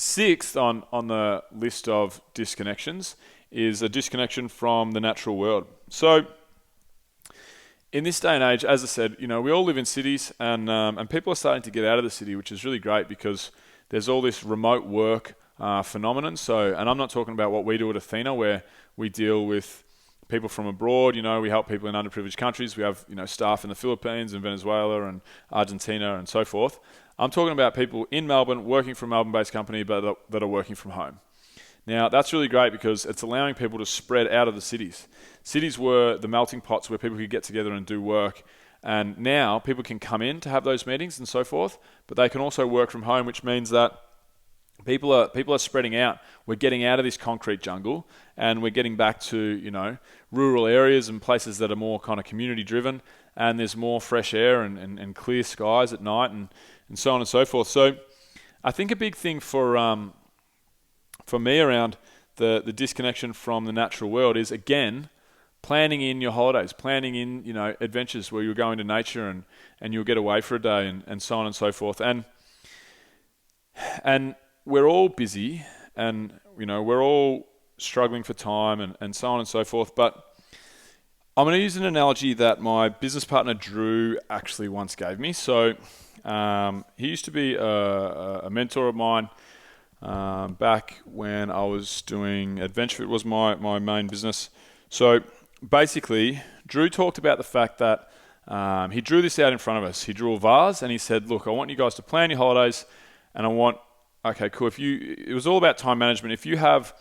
sixth on the list of disconnections is a disconnection from the natural world. So in this day and age, as I said, we all live in cities, and people are starting to get out of the city, which is really great because there's all this remote work phenomenon. So, and I'm not talking about what we do at Athena, where we deal with people from abroad. We help people in underprivileged countries. We have staff in the Philippines and Venezuela and Argentina and so forth. I'm talking about people in Melbourne working for a Melbourne-based company, but that are working from home. Now, that's really great because it's allowing people to spread out of the cities. Cities were the melting pots where people could get together and do work. And now people can come in to have those meetings and so forth, but they can also work from home, which means that people are spreading out. We're getting out of this concrete jungle, and we're getting back to, rural areas and places that are more kind of community driven, and there's more fresh air and clear skies at night and so on and so forth. So I think a big thing for me around the disconnection from the natural world is, again, planning in your holidays, planning in, adventures where you're going to nature and you'll get away for a day and so on and so forth. And we're all busy, and, we're all struggling for time and so on and so forth. But I'm going to use an analogy that my business partner, Drew, actually once gave me. So he used to be a mentor of mine back when I was doing Adventure. It was my main business. So basically, Drew talked about the fact that he drew this out in front of us. He drew a vase and he said, look, I want you guys to plan your holidays, and okay, cool. It was all about time management. If you have,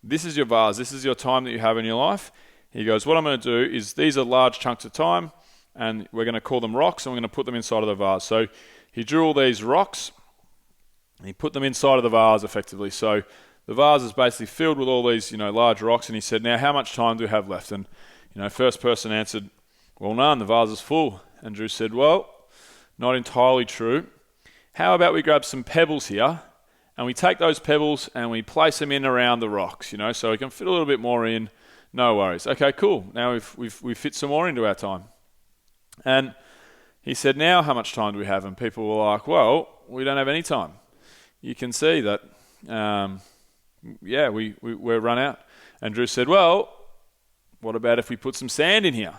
this is your vase, this is your time that you have in your life. He goes, what I'm going to do is, these are large chunks of time, and we're going to call them rocks, and we're going to put them inside of the vase. So he drew all these rocks, and he put them inside of the vase effectively. So the vase is basically filled with all these, large rocks, and he said, now how much time do we have left? And, first person answered, well, none, the vase is full. And Drew said, well, not entirely true. How about we grab some pebbles here, and we take those pebbles and we place them in around the rocks, so we can fit a little bit more in. No worries. Okay, cool. Now we've fit some more into our time. And he said, now how much time do we have? And people were like, well, we don't have any time. You can see that, we're run out. And Drew said, well, what about if we put some sand in here?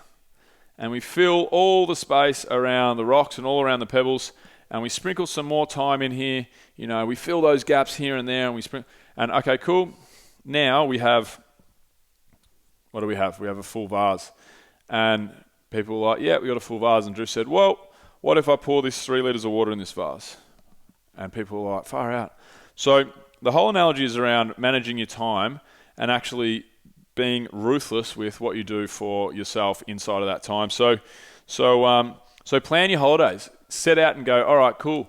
And we fill all the space around the rocks and all around the pebbles, and we sprinkle some more time in here. We fill those gaps here and there, and we sprinkle. And okay, cool. Now we have, what do we have? We have a full vase. And people were like, yeah, we got a full vase. And Drew said, well, what if I pour this 3 liters of water in this vase? And people were like, far out. So the whole analogy is around managing your time and actually being ruthless with what you do for yourself inside of that time. So plan your holidays. Set out and go, all right, cool.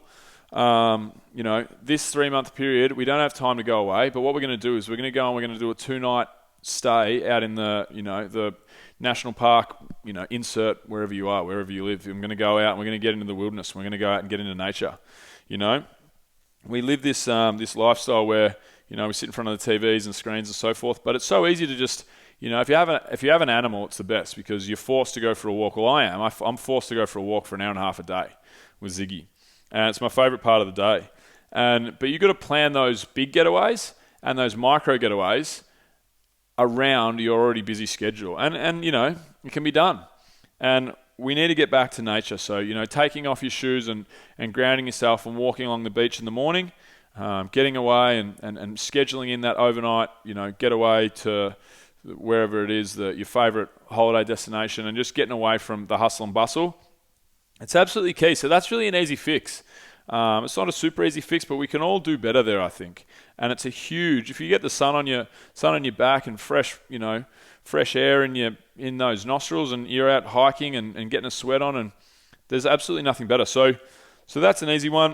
This 3-month period, we don't have time to go away, but what we're going to do is we're going to go and we're going to do a 2-night stay out in the national park, insert wherever you are, wherever you live. I'm going to go out and we're going to get into the wilderness. We're going to go out and get into nature. We live this lifestyle where, we sit in front of the TVs and screens and so forth, but it's so easy to just, if you have an animal, it's the best because you're forced to go for a walk. Well, I am. I'm forced to go for a walk for an hour and a half a day with Ziggy, and it's my favorite part of the day. But you've got to plan those big getaways and those micro getaways around your already busy schedule, and it can be done. And we need to get back to nature. So taking off your shoes and grounding yourself and walking along the beach in the morning, getting away and scheduling in that overnight getaway to wherever it is, your favorite holiday destination, and just getting away from the hustle and bustle. It's absolutely key. So that's really an easy fix. It's not a super easy fix, but we can all do better there, I think. And it's a huge, if you get the sun on your back and fresh air in those nostrils, and you're out hiking and getting a sweat on, and there's absolutely nothing better. So that's an easy one.